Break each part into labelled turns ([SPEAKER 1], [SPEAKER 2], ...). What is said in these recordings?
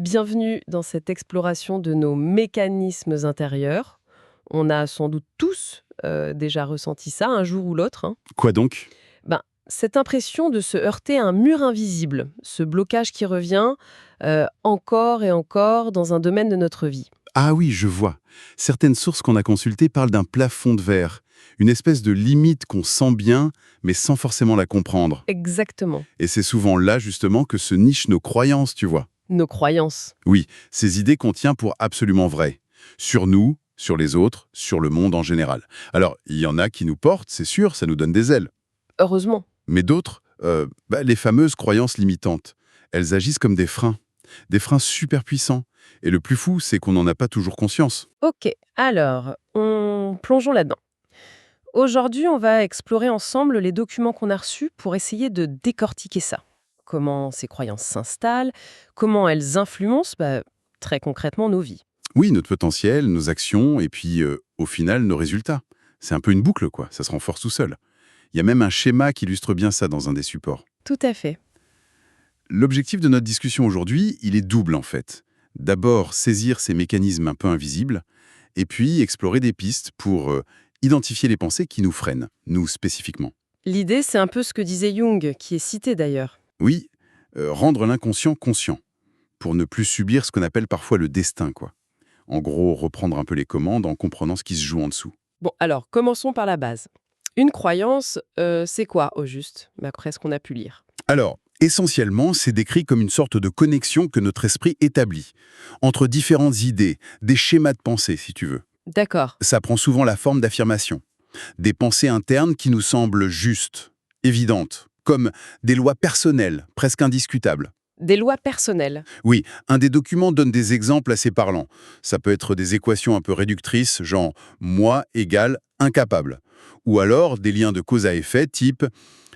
[SPEAKER 1] Bienvenue dans cette exploration de nos mécanismes intérieurs. On a sans doute tous déjà ressenti ça un jour ou l'autre, hein.
[SPEAKER 2] Quoi donc?
[SPEAKER 1] Ben, cette impression de se heurter à un mur invisible, ce blocage qui revient encore et encore dans un domaine de notre vie.
[SPEAKER 2] Ah oui, je vois. Certaines sources qu'on a consultées parlent d'un plafond de verre, une espèce de limite qu'on sent bien, mais sans forcément la comprendre.
[SPEAKER 1] Exactement.
[SPEAKER 2] Et c'est souvent là, justement, que se nichent nos croyances, tu vois.
[SPEAKER 1] Nos croyances.
[SPEAKER 2] Oui, ces idées qu'on tient pour absolument vraies. Sur nous, sur les autres, sur le monde en général. Alors, il y en a qui nous portent, c'est sûr, ça nous donne des ailes.
[SPEAKER 1] Heureusement.
[SPEAKER 2] Mais d'autres, les fameuses croyances limitantes, elles agissent comme des freins super puissants. Et le plus fou, c'est qu'on n'en a pas toujours conscience.
[SPEAKER 1] Ok, alors, plongeons là-dedans. Aujourd'hui, on va explorer ensemble les documents qu'on a reçus pour essayer de décortiquer ça. Comment ces croyances s'installent, comment elles influencent très concrètement nos vies.
[SPEAKER 2] Oui, notre potentiel, nos actions, et puis, au final, nos résultats. C'est un peu une boucle, quoi, ça se renforce tout seul. Il y a même un schéma qui illustre bien ça dans un des supports.
[SPEAKER 1] Tout à fait.
[SPEAKER 2] L'objectif de notre discussion aujourd'hui, il est double en fait. D'abord, saisir ces mécanismes un peu invisibles, et puis explorer des pistes pour identifier les pensées qui nous freinent, nous spécifiquement.
[SPEAKER 1] L'idée, c'est un peu ce que disait Jung, qui est cité d'ailleurs.
[SPEAKER 2] Oui, rendre l'inconscient conscient, pour ne plus subir ce qu'on appelle parfois le destin, quoi. En gros, reprendre un peu les commandes en comprenant ce qui se joue en dessous.
[SPEAKER 1] Bon, alors, commençons par la base. Une croyance, c'est quoi au juste, d'après ce qu'on a pu lire?
[SPEAKER 2] Alors, essentiellement, c'est décrit comme une sorte de connexion que notre esprit établit entre différentes idées, des schémas de pensée, si tu veux.
[SPEAKER 1] D'accord.
[SPEAKER 2] Ça prend souvent la forme d'affirmations, des pensées internes qui nous semblent justes, évidentes, comme des lois personnelles, presque indiscutables.
[SPEAKER 1] Des lois personnelles.
[SPEAKER 2] Oui, un des documents donne des exemples assez parlants. Ça peut être des équations un peu réductrices, genre moi égale incapable. Ou alors des liens de cause à effet, type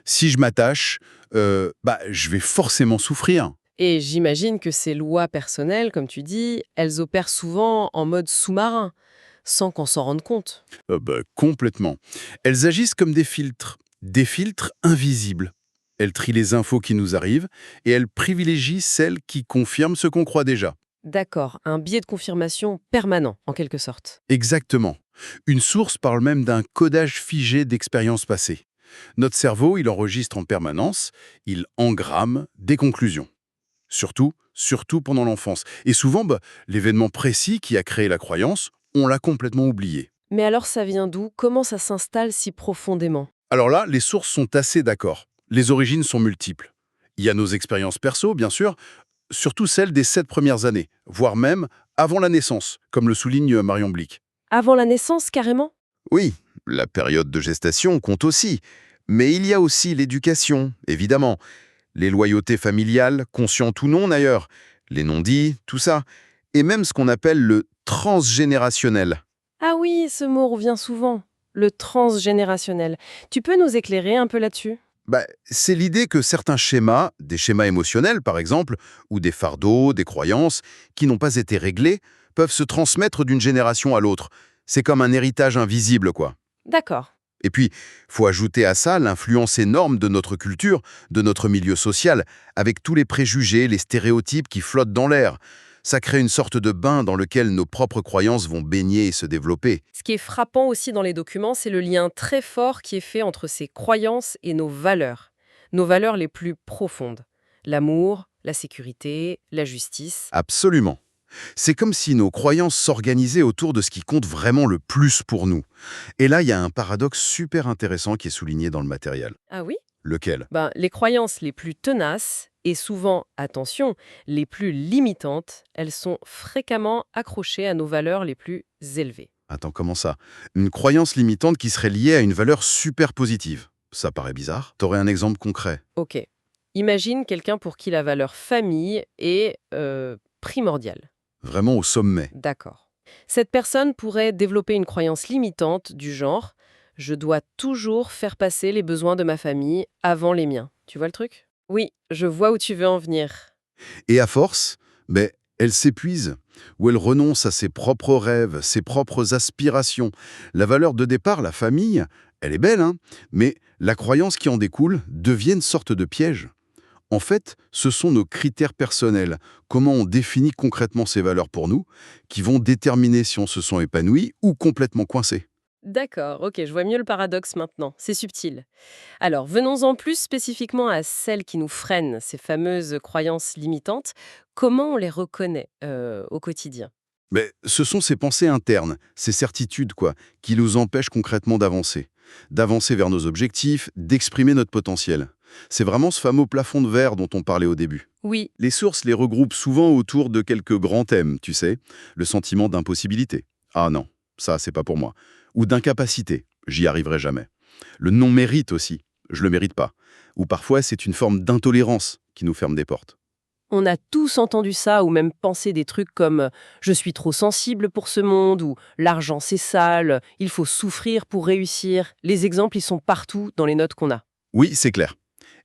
[SPEAKER 2] si je m'attache, je vais forcément souffrir.
[SPEAKER 1] Et j'imagine que ces lois personnelles, comme tu dis, elles opèrent souvent en mode sous-marin, sans qu'on s'en rende compte.
[SPEAKER 2] Complètement. Elles agissent comme des filtres invisibles. Elles trient les infos qui nous arrivent et elles privilégient celles qui confirment ce qu'on croit déjà.
[SPEAKER 1] D'accord, un biais de confirmation permanent, en quelque sorte.
[SPEAKER 2] Exactement. Une source parle même d'un codage figé d'expériences passées. Notre cerveau, il enregistre en permanence, il engramme des conclusions. Surtout pendant l'enfance. Et souvent, l'événement précis qui a créé la croyance, on l'a complètement oublié.
[SPEAKER 1] Mais alors ça vient d'où? Comment ça s'installe si profondément?
[SPEAKER 2] Alors là, les sources sont assez d'accord. Les origines sont multiples. Il y a nos expériences perso, bien sûr, surtout celles des 7 premières années, voire même avant la naissance, comme le souligne Marion Blick.
[SPEAKER 1] Avant la naissance, carrément?
[SPEAKER 3] Oui, la période de gestation compte aussi. Mais il y a aussi l'éducation, évidemment. Les loyautés familiales, conscientes ou non d'ailleurs. Les non-dits, tout ça. Et même ce qu'on appelle le transgénérationnel.
[SPEAKER 1] Ah oui, ce mot revient souvent. Le transgénérationnel. Tu peux nous éclairer un peu là-dessus?
[SPEAKER 3] C'est l'idée que certains schémas, des schémas émotionnels par exemple, ou des fardeaux, des croyances, qui n'ont pas été réglés, peuvent se transmettre d'une génération à l'autre. C'est comme un héritage invisible, quoi.
[SPEAKER 1] D'accord.
[SPEAKER 3] Et puis, faut ajouter à ça l'influence énorme de notre culture, de notre milieu social, avec tous les préjugés, les stéréotypes qui flottent dans l'air. Ça crée une sorte de bain dans lequel nos propres croyances vont baigner et se développer.
[SPEAKER 1] Ce qui est frappant aussi dans les documents, c'est le lien très fort qui est fait entre ces croyances et nos valeurs les plus profondes. L'amour, la sécurité, la justice.
[SPEAKER 3] Absolument. C'est comme si nos croyances s'organisaient autour de ce qui compte vraiment le plus pour nous. Et là, il y a un paradoxe super intéressant qui est souligné dans le matériel.
[SPEAKER 1] Ah oui?
[SPEAKER 3] Lequel?
[SPEAKER 1] Les croyances les plus tenaces et souvent, attention, les plus limitantes, elles sont fréquemment accrochées à nos valeurs les plus élevées.
[SPEAKER 3] Attends, comment ça? Une croyance limitante qui serait liée à une valeur super positive. Ça paraît bizarre. T'aurais un exemple concret?
[SPEAKER 1] Ok. Imagine quelqu'un pour qui la valeur famille est primordiale.
[SPEAKER 3] Vraiment au sommet.
[SPEAKER 1] D'accord. Cette personne pourrait développer une croyance limitante du genre «je dois toujours faire passer les besoins de ma famille avant les miens». Tu vois le truc? Oui, je vois où tu veux en venir.
[SPEAKER 3] Et à force, elle s'épuise, ou elle renonce à ses propres rêves, ses propres aspirations. La valeur de départ, la famille, elle est belle, hein, mais la croyance qui en découle devient une sorte de piège.
[SPEAKER 2] En fait, ce sont nos critères personnels, comment on définit concrètement ces valeurs pour nous, qui vont déterminer si on se sent épanoui ou complètement coincé.
[SPEAKER 1] D'accord, ok, je vois mieux le paradoxe maintenant. C'est subtil. Alors, venons-en plus spécifiquement à celles qui nous freinent, ces fameuses croyances limitantes. Comment on les reconnaît au quotidien?
[SPEAKER 2] Mais ce sont ces pensées internes, ces certitudes, quoi, qui nous empêchent concrètement d'avancer vers nos objectifs, d'exprimer notre potentiel. C'est vraiment ce fameux plafond de verre dont on parlait au début.
[SPEAKER 1] Oui,
[SPEAKER 2] Les sources les regroupent souvent autour de quelques grands thèmes, tu sais, le sentiment d'impossibilité. Ah non, ça c'est pas pour moi. Ou d'incapacité, j'y arriverai jamais. Le non-mérite aussi, je le mérite pas. Ou parfois c'est une forme d'intolérance qui nous ferme des portes.
[SPEAKER 1] on a tous entendu ça ou même pensé des trucs comme je suis trop sensible pour ce monde ou l'argent c'est sale, il faut souffrir pour réussir. Les exemples, ils sont partout dans les notes qu'on a.
[SPEAKER 2] Oui, c'est clair.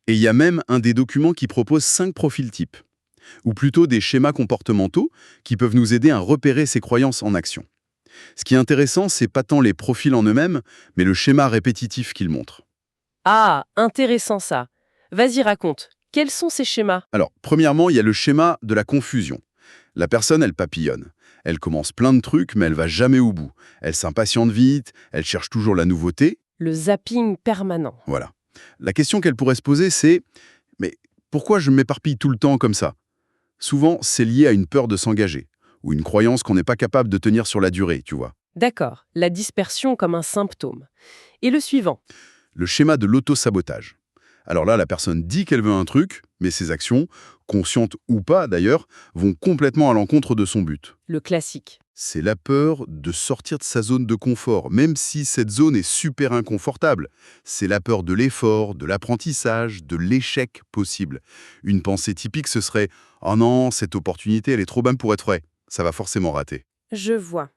[SPEAKER 2] Et il y a même un des documents qui propose 5 profils types, ou plutôt des schémas comportementaux qui peuvent nous aider à repérer ces croyances en action. Ce qui est intéressant, c'est pas tant les profils en eux-mêmes, mais le schéma répétitif qu'ils montrent.
[SPEAKER 1] Ah, intéressant ça. Vas-y, raconte. Quels sont ces schémas?
[SPEAKER 2] Alors, premièrement, il y a le schéma de la confusion. La personne, elle papillonne. Elle commence plein de trucs, mais elle va jamais au bout. Elle s'impatiente vite, elle cherche toujours la nouveauté.
[SPEAKER 1] Le zapping permanent.
[SPEAKER 2] Voilà. La question qu'elle pourrait se poser, c'est mais pourquoi je m'éparpille tout le temps comme ça? Souvent, c'est lié à une peur de s'engager, ou une croyance qu'on n'est pas capable de tenir sur la durée, tu vois.
[SPEAKER 1] D'accord, la dispersion comme un symptôme. Et le suivant?
[SPEAKER 2] Le schéma de l'auto-sabotage. Alors là, la personne dit qu'elle veut un truc, mais ses actions, conscientes ou pas d'ailleurs, vont complètement à l'encontre de son but.
[SPEAKER 1] Le classique.
[SPEAKER 2] C'est la peur de sortir de sa zone de confort, même si cette zone est super inconfortable. C'est la peur de l'effort, de l'apprentissage, de l'échec possible. Une pensée typique, ce serait « Oh non, cette opportunité, elle est trop bonne pour être vraie. Ça va forcément rater. »
[SPEAKER 1] Je vois.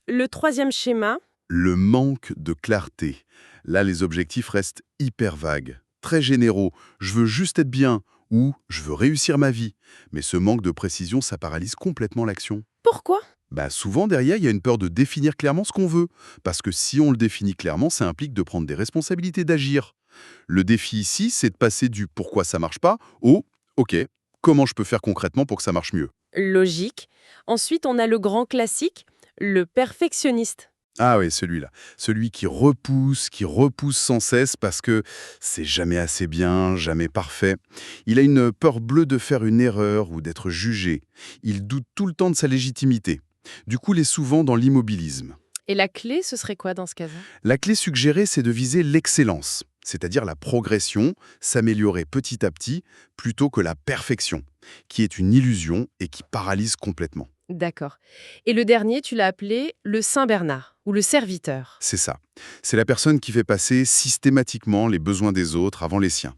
[SPEAKER 1] Le troisième schéma?
[SPEAKER 2] Le manque de clarté. Là, les objectifs restent hyper vagues, très généraux. Je veux juste être bien ou je veux réussir ma vie. Mais ce manque de précision, ça paralyse complètement l'action.
[SPEAKER 1] Pourquoi?
[SPEAKER 2] Bah souvent, derrière, il y a une peur de définir clairement ce qu'on veut. Parce que si on le définit clairement, ça implique de prendre des responsabilités, d'agir. Le défi ici, c'est de passer du pourquoi ça marche pas au OK, comment je peux faire concrètement pour que ça marche mieux.
[SPEAKER 1] Logique. Ensuite, on a le grand classique, le perfectionniste.
[SPEAKER 2] Ah oui, celui-là. Celui qui repousse sans cesse parce que c'est jamais assez bien, jamais parfait. Il a une peur bleue de faire une erreur ou d'être jugé. Il doute tout le temps de sa légitimité. Du coup, il est souvent dans l'immobilisme.
[SPEAKER 1] Et la clé, ce serait quoi dans ce cas-là?
[SPEAKER 2] La clé suggérée, c'est de viser l'excellence, c'est-à-dire la progression, s'améliorer petit à petit, plutôt que la perfection, qui est une illusion et qui paralyse complètement.
[SPEAKER 1] D'accord. Et le dernier, tu l'as appelé le Saint Bernard ou le serviteur.
[SPEAKER 2] C'est ça. C'est la personne qui fait passer systématiquement les besoins des autres avant les siens,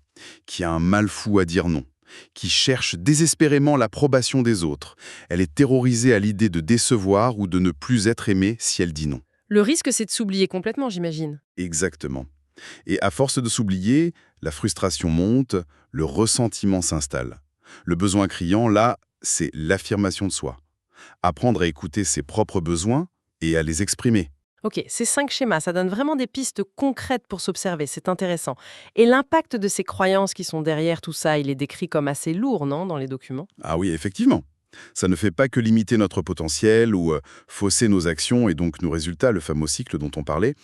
[SPEAKER 2] qui a un mal fou à dire non, qui cherche désespérément l'approbation des autres. Elle est terrorisée à l'idée de décevoir ou de ne plus être aimée si elle dit non.
[SPEAKER 1] Le risque, c'est de s'oublier complètement, j'imagine.
[SPEAKER 2] Exactement. Et à force de s'oublier, la frustration monte, le ressentiment s'installe. Le besoin criant, là, c'est l'affirmation de soi. Apprendre à écouter ses propres besoins et à les exprimer.
[SPEAKER 1] Ok, ces 5 schémas, ça donne vraiment des pistes concrètes pour s'observer, c'est intéressant. Et l'impact de ces croyances qui sont derrière tout ça, il est décrit comme assez lourd, non, dans les documents?
[SPEAKER 2] Ah oui, effectivement. Ça ne fait pas que limiter notre potentiel ou fausser nos actions et donc nos résultats, le fameux cycle dont on parlait.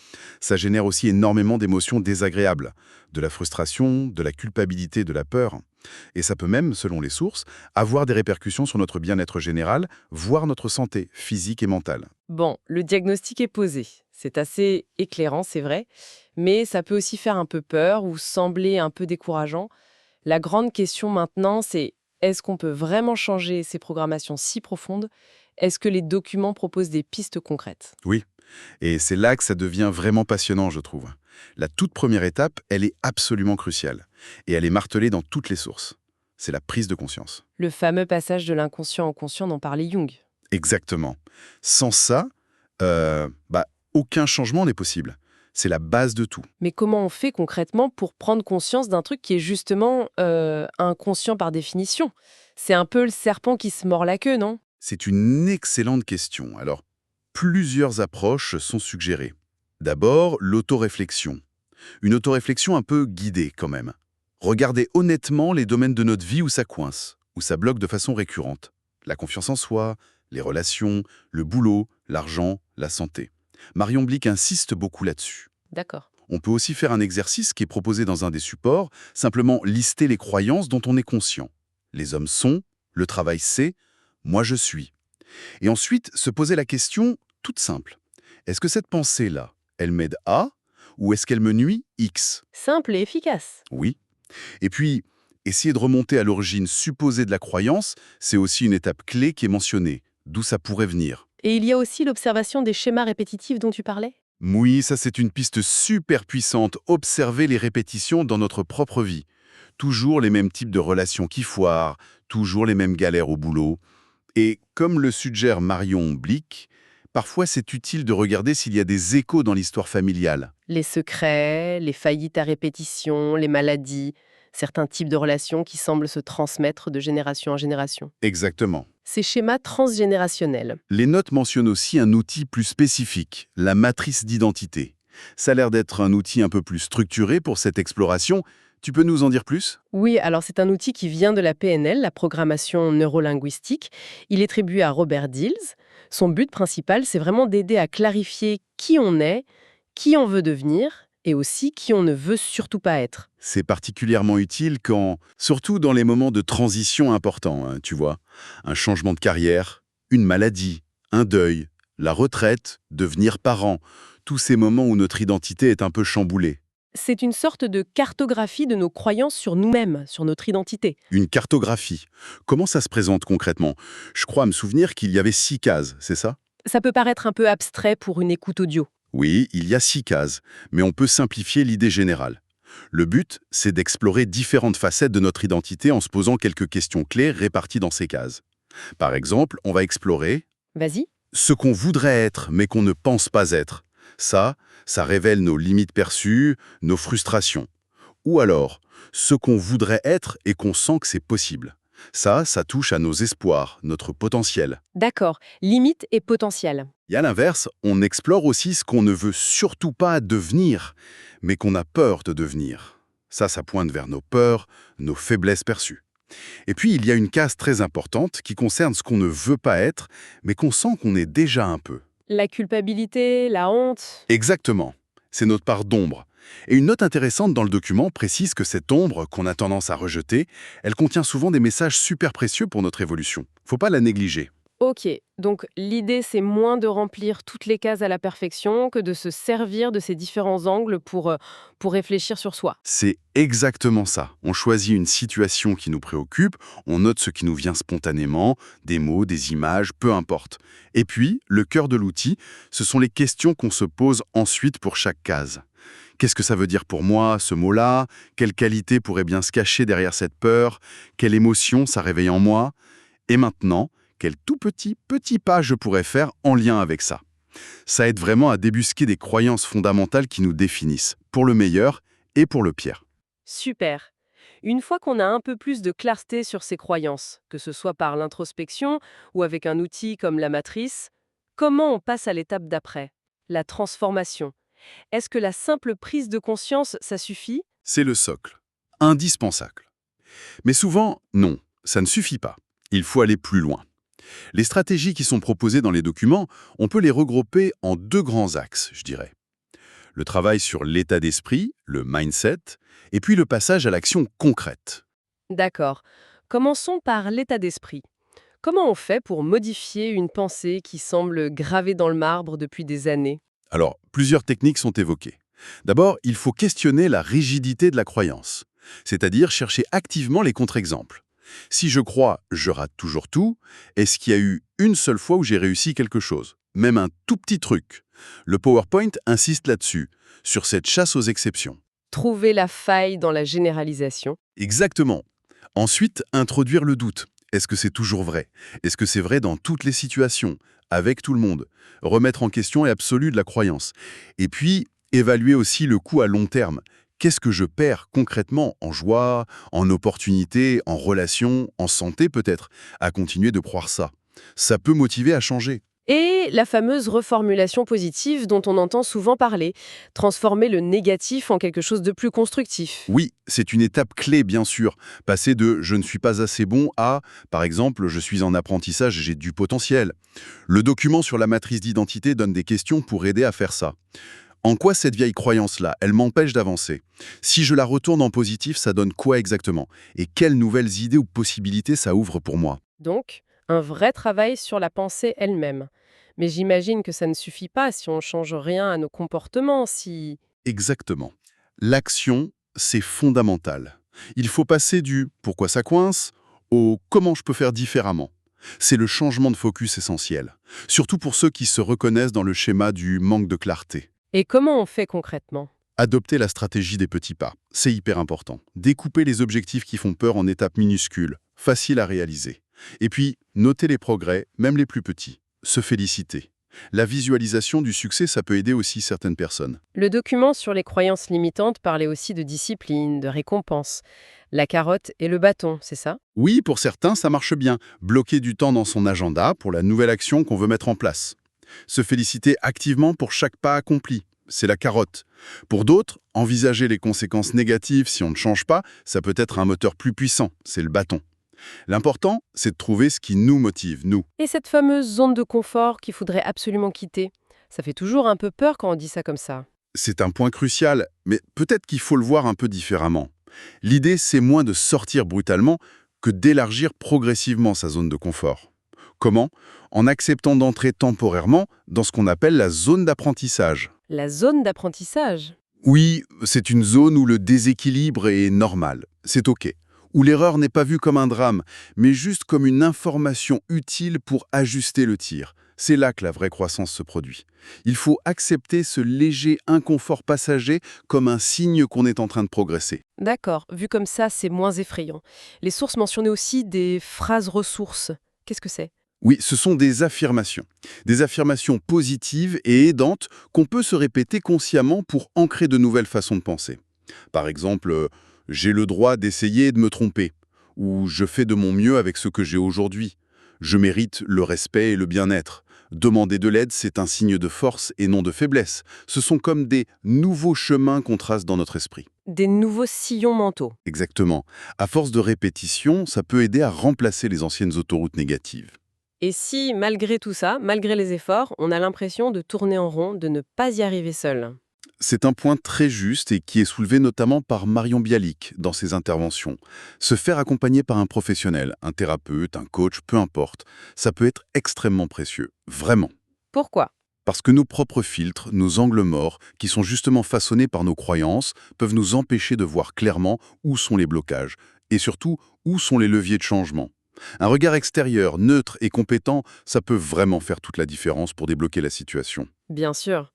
[SPEAKER 2] Ça génère aussi énormément d'émotions désagréables, de la frustration, de la culpabilité, de la peur. Et ça peut même, selon les sources, avoir des répercussions sur notre bien-être général, voire notre santé physique et mentale.
[SPEAKER 1] Bon, le diagnostic est posé. C'est assez éclairant, c'est vrai, mais ça peut aussi faire un peu peur ou sembler un peu décourageant. La grande question maintenant, c'est est-ce qu'on peut vraiment changer ces programmations si profondes? Est-ce que les documents proposent des pistes concrètes?
[SPEAKER 2] Oui, et c'est là que ça devient vraiment passionnant, je trouve. La toute première étape, elle est absolument cruciale, et elle est martelée dans toutes les sources. C'est la prise de conscience.
[SPEAKER 1] Le fameux passage de l'inconscient au conscient dont parlait Jung.
[SPEAKER 2] Exactement. Sans ça, aucun changement n'est possible. C'est la base de tout.
[SPEAKER 1] Mais comment on fait concrètement pour prendre conscience d'un truc qui est justement inconscient par définition? C'est un peu le serpent qui se mord la queue, non?
[SPEAKER 2] C'est une excellente question. Alors, plusieurs approches sont suggérées. D'abord, l'autoréflexion. Une autoréflexion un peu guidée quand même. Regardez honnêtement les domaines de notre vie où ça coince, où ça bloque de façon récurrente. La confiance en soi, les relations, le boulot, l'argent, la santé. Marion Blick insiste beaucoup là-dessus.
[SPEAKER 1] D'accord.
[SPEAKER 2] On peut aussi faire un exercice qui est proposé dans un des supports, simplement lister les croyances dont on est conscient. Les hommes sont, le travail c'est, moi je suis. Et ensuite, se poser la question toute simple. Est-ce que cette pensée-là, elle m'aide à, ou est-ce qu'elle me nuit X?
[SPEAKER 1] Simple et efficace.
[SPEAKER 2] Oui. Et puis, essayer de remonter à l'origine supposée de la croyance, c'est aussi une étape clé qui est mentionnée, d'où ça pourrait venir.
[SPEAKER 1] Et il y a aussi l'observation des schémas répétitifs dont tu parlais?
[SPEAKER 2] Oui, ça c'est une piste super puissante, observer les répétitions dans notre propre vie. Toujours les mêmes types de relations qui foirent, toujours les mêmes galères au boulot. Et comme le suggère Marion Blick, parfois c'est utile de regarder s'il y a des échos dans l'histoire familiale.
[SPEAKER 1] Les secrets, les faillites à répétition, les maladies, certains types de relations qui semblent se transmettre de génération en génération.
[SPEAKER 2] Exactement.
[SPEAKER 1] Ces schémas transgénérationnels.
[SPEAKER 2] Les notes mentionnent aussi un outil plus spécifique, la matrice d'identité. Ça a l'air d'être un outil un peu plus structuré pour cette exploration. Tu peux nous en dire plus?
[SPEAKER 1] Oui, alors c'est un outil qui vient de la PNL, la programmation neurolinguistique. Il est attribué à Robert Dills. Son but principal, c'est vraiment d'aider à clarifier qui on est, qui on veut devenir, et aussi qui on ne veut surtout pas être.
[SPEAKER 2] C'est particulièrement utile quand, surtout dans les moments de transition importants, hein, tu vois. Un changement de carrière, une maladie, un deuil, la retraite, devenir parent. Tous ces moments où notre identité est un peu chamboulée.
[SPEAKER 1] C'est une sorte de cartographie de nos croyances sur nous-mêmes, sur notre identité.
[SPEAKER 2] Une cartographie. Comment ça se présente concrètement? Je crois me souvenir qu'il y avait 6 cases, c'est ça?
[SPEAKER 1] Ça peut paraître un peu abstrait pour une écoute audio.
[SPEAKER 2] Oui, il y a 6 cases, mais on peut simplifier l'idée générale. Le but, c'est d'explorer différentes facettes de notre identité en se posant quelques questions clés réparties dans ces cases. Par exemple, on va explorer
[SPEAKER 1] Vas-y.
[SPEAKER 2] ce qu'on voudrait être, mais qu'on ne pense pas être. Ça révèle nos limites perçues, nos frustrations. Ou alors, ce qu'on voudrait être et qu'on sent que c'est possible. Ça touche à nos espoirs, notre potentiel.
[SPEAKER 1] D'accord. Limite et potentiel.
[SPEAKER 2] Et à l'inverse, on explore aussi ce qu'on ne veut surtout pas devenir, mais qu'on a peur de devenir. Ça pointe vers nos peurs, nos faiblesses perçues. Et puis, il y a une case très importante qui concerne ce qu'on ne veut pas être, mais qu'on sent qu'on est déjà un peu.
[SPEAKER 1] La culpabilité, la honte.
[SPEAKER 2] Exactement. C'est notre part d'ombre. Et une note intéressante dans le document précise que cette ombre, qu'on a tendance à rejeter, elle contient souvent des messages super précieux pour notre évolution. Faut pas la négliger.
[SPEAKER 1] Ok, donc l'idée c'est moins de remplir toutes les cases à la perfection que de se servir de ces différents angles pour réfléchir sur soi.
[SPEAKER 2] C'est exactement ça. On choisit une situation qui nous préoccupe, on note ce qui nous vient spontanément, des mots, des images, peu importe. Et puis, le cœur de l'outil, ce sont les questions qu'on se pose ensuite pour chaque case. Qu'est-ce que ça veut dire pour moi, ce mot-là? Quelle qualité pourrait bien se cacher derrière cette peur? Quelle émotion ça réveille en moi? Et maintenant, quel tout petit pas je pourrais faire en lien avec ça? Ça aide vraiment à débusquer des croyances fondamentales qui nous définissent, pour le meilleur et pour le pire.
[SPEAKER 1] Super. Une fois qu'on a un peu plus de clarté sur ses croyances, que ce soit par l'introspection ou avec un outil comme la matrice, comment on passe à l'étape d'après? La transformation. Est-ce que la simple prise de conscience, ça suffit?
[SPEAKER 2] C'est le socle. Indispensable. Mais souvent, non, ça ne suffit pas. Il faut aller plus loin. Les stratégies qui sont proposées dans les documents, on peut les regrouper en 2 grands axes, je dirais. Le travail sur l'état d'esprit, le mindset, et puis le passage à l'action concrète.
[SPEAKER 1] D'accord. Commençons par l'état d'esprit. Comment on fait pour modifier une pensée qui semble gravée dans le marbre depuis des années?
[SPEAKER 2] Alors, plusieurs techniques sont évoquées. D'abord, il faut questionner la rigidité de la croyance, c'est-à-dire chercher activement les contre-exemples. Si je crois « je rate toujours tout », est-ce qu'il y a eu une seule fois où j'ai réussi quelque chose? Même un tout petit truc. Le PowerPoint insiste là-dessus, sur cette chasse aux exceptions.
[SPEAKER 1] Trouver la faille dans la généralisation.
[SPEAKER 2] Exactement. Ensuite, introduire le doute. Est-ce que c'est toujours vrai? Est-ce que c'est vrai dans toutes les situations? Avec tout le monde? Remettre en question est absolu de la croyance. Et puis, évaluer aussi le coût à long terme. Qu'est-ce que je perds concrètement en joie, en opportunité, en relation, en santé peut-être, à continuer de croire ça? Ça peut motiver à changer.
[SPEAKER 1] Et la fameuse reformulation positive dont on entend souvent parler, transformer le négatif en quelque chose de plus constructif.
[SPEAKER 2] Oui, c'est une étape clé, bien sûr. Passer de «je ne suis pas assez bon» à, par exemple, «je suis en apprentissage et j'ai du potentiel». Le document sur la matrice d'identité donne des questions pour aider à faire ça. En quoi cette vieille croyance-là, elle m'empêche d'avancer? Si je la retourne en positif, ça donne quoi exactement? Et quelles nouvelles idées ou possibilités ça ouvre pour moi?
[SPEAKER 1] Donc, un vrai travail sur la pensée elle-même. Mais j'imagine que ça ne suffit pas si on ne change rien à nos comportements, si...
[SPEAKER 2] Exactement. L'action, c'est fondamental. Il faut passer du «pourquoi ça coince» au «comment je peux faire différemment». C'est le changement de focus essentiel, surtout pour ceux qui se reconnaissent dans le schéma du manque de clarté.
[SPEAKER 1] Et comment on fait concrètement?
[SPEAKER 2] Adopter la stratégie des petits pas, c'est hyper important. Découper les objectifs qui font peur en étapes minuscules, faciles à réaliser. Et puis, noter les progrès, même les plus petits. Se féliciter. La visualisation du succès, ça peut aider aussi certaines personnes.
[SPEAKER 1] Le document sur les croyances limitantes parlait aussi de discipline, de récompense. La carotte et le bâton, c'est ça?
[SPEAKER 2] Oui, pour certains, ça marche bien. Bloquer du temps dans son agenda pour la nouvelle action qu'on veut mettre en place. Se féliciter activement pour chaque pas accompli. C'est la carotte. Pour d'autres, envisager les conséquences négatives si on ne change pas, ça peut être un moteur plus puissant. C'est le bâton. L'important, c'est de trouver ce qui nous motive, nous.
[SPEAKER 1] Et cette fameuse zone de confort qu'il faudrait absolument quitter. Ça fait toujours un peu peur quand on dit ça comme ça.
[SPEAKER 2] C'est un point crucial, mais peut-être qu'il faut le voir un peu différemment. L'idée, c'est moins de sortir brutalement que d'élargir progressivement sa zone de confort. Comment? En acceptant d'entrer temporairement dans ce qu'on appelle la zone d'apprentissage.
[SPEAKER 1] La zone d'apprentissage?
[SPEAKER 2] Oui, c'est une zone où le déséquilibre est normal, c'est OK. Où l'erreur n'est pas vue comme un drame, mais juste comme une information utile pour ajuster le tir. C'est là que la vraie croissance se produit. Il faut accepter ce léger inconfort passager comme un signe qu'on est en train de progresser.
[SPEAKER 1] D'accord, vu comme ça, c'est moins effrayant. Les sources mentionnaient aussi des phrases ressources. Qu'est-ce que c'est?
[SPEAKER 2] Oui, ce sont des affirmations. Des affirmations positives et aidantes qu'on peut se répéter consciemment pour ancrer de nouvelles façons de penser. Par exemple, j'ai le droit d'essayer et de me tromper. Ou je fais de mon mieux avec ce que j'ai aujourd'hui. Je mérite le respect et le bien-être. Demander de l'aide, c'est un signe de force et non de faiblesse. Ce sont comme des nouveaux chemins qu'on trace dans notre esprit.
[SPEAKER 1] Des nouveaux sillons mentaux.
[SPEAKER 2] Exactement. À force de répétition, ça peut aider à remplacer les anciennes autoroutes négatives.
[SPEAKER 1] Et si, malgré tout ça, malgré les efforts, on a l'impression de tourner en rond, de ne pas y arriver seul?
[SPEAKER 2] C'est un point très juste et qui est soulevé notamment par Marion Bialik dans ses interventions. Se faire accompagner par un professionnel, un thérapeute, un coach, peu importe, ça peut être extrêmement précieux, vraiment.
[SPEAKER 1] Pourquoi?
[SPEAKER 2] Parce que nos propres filtres, nos angles morts, qui sont justement façonnés par nos croyances, peuvent nous empêcher de voir clairement où sont les blocages et surtout où sont les leviers de changement. Un regard extérieur, neutre et compétent, ça peut vraiment faire toute la différence pour débloquer la situation.
[SPEAKER 1] Bien sûr.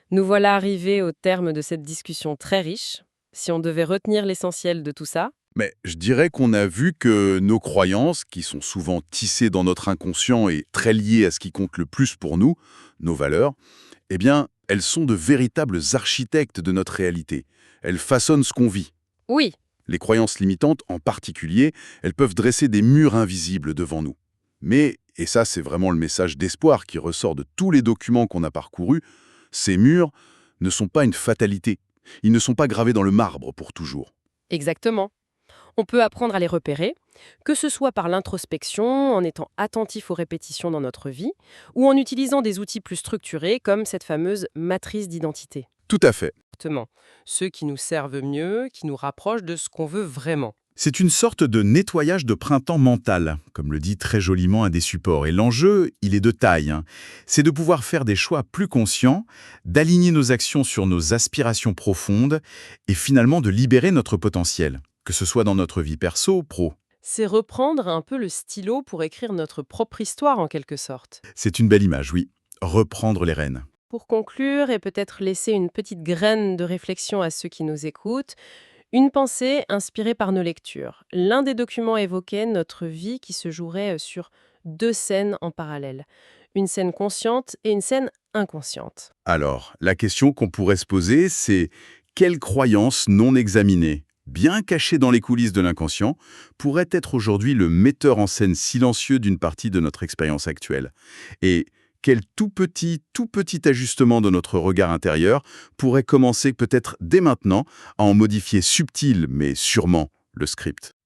[SPEAKER 1] Nous voilà arrivés au terme de cette discussion très riche. Si on devait retenir l'essentiel de tout ça,
[SPEAKER 2] Mais je dirais qu'on a vu que nos croyances, qui sont souvent tissées dans notre inconscient et très liées à ce qui compte le plus pour nous, nos valeurs, eh bien, elles sont de véritables architectes de notre réalité. Elles façonnent ce qu'on vit.
[SPEAKER 1] oui,
[SPEAKER 2] Les croyances limitantes, en particulier, elles peuvent dresser des murs invisibles devant nous. Mais, et ça c'est vraiment le message d'espoir qui ressort de tous les documents qu'on a parcourus, ces murs ne sont pas une fatalité. Ils ne sont pas gravés dans le marbre pour toujours.
[SPEAKER 1] exactement. On peut apprendre à les repérer, que ce soit par l'introspection, en étant attentif aux répétitions dans notre vie, ou en utilisant des outils plus structurés comme cette fameuse matrice d'identité.
[SPEAKER 2] Tout à fait.
[SPEAKER 1] Exactement. Ceux qui nous servent mieux, qui nous rapprochent de ce qu'on veut vraiment.
[SPEAKER 4] C'est une sorte de nettoyage de printemps mental, comme le dit très joliment un des supports. Et l'enjeu, il est de taille, hein. C'est de pouvoir faire des choix plus conscients, d'aligner nos actions sur nos aspirations profondes et finalement de libérer notre potentiel, que ce soit dans notre vie perso ou pro.
[SPEAKER 1] C'est reprendre un peu le stylo pour écrire notre propre histoire en quelque sorte.
[SPEAKER 4] C'est une belle image, oui. Reprendre les rênes.
[SPEAKER 1] Pour conclure et peut-être laisser une petite graine de réflexion à ceux qui nous écoutent, une pensée inspirée par nos lectures. L'un des documents évoquait notre vie qui se jouerait sur deux scènes en parallèle. Une scène consciente et une scène inconsciente.
[SPEAKER 2] Alors, la question qu'on pourrait se poser, c'est quelle croyance non examinée, bien cachée dans les coulisses de l'inconscient, pourrait être aujourd'hui le metteur en scène silencieux d'une partie de notre expérience actuelle? Et
[SPEAKER 4] quel tout petit ajustement de notre regard intérieur pourrait commencer peut-être dès maintenant à en modifier subtil mais sûrement le script.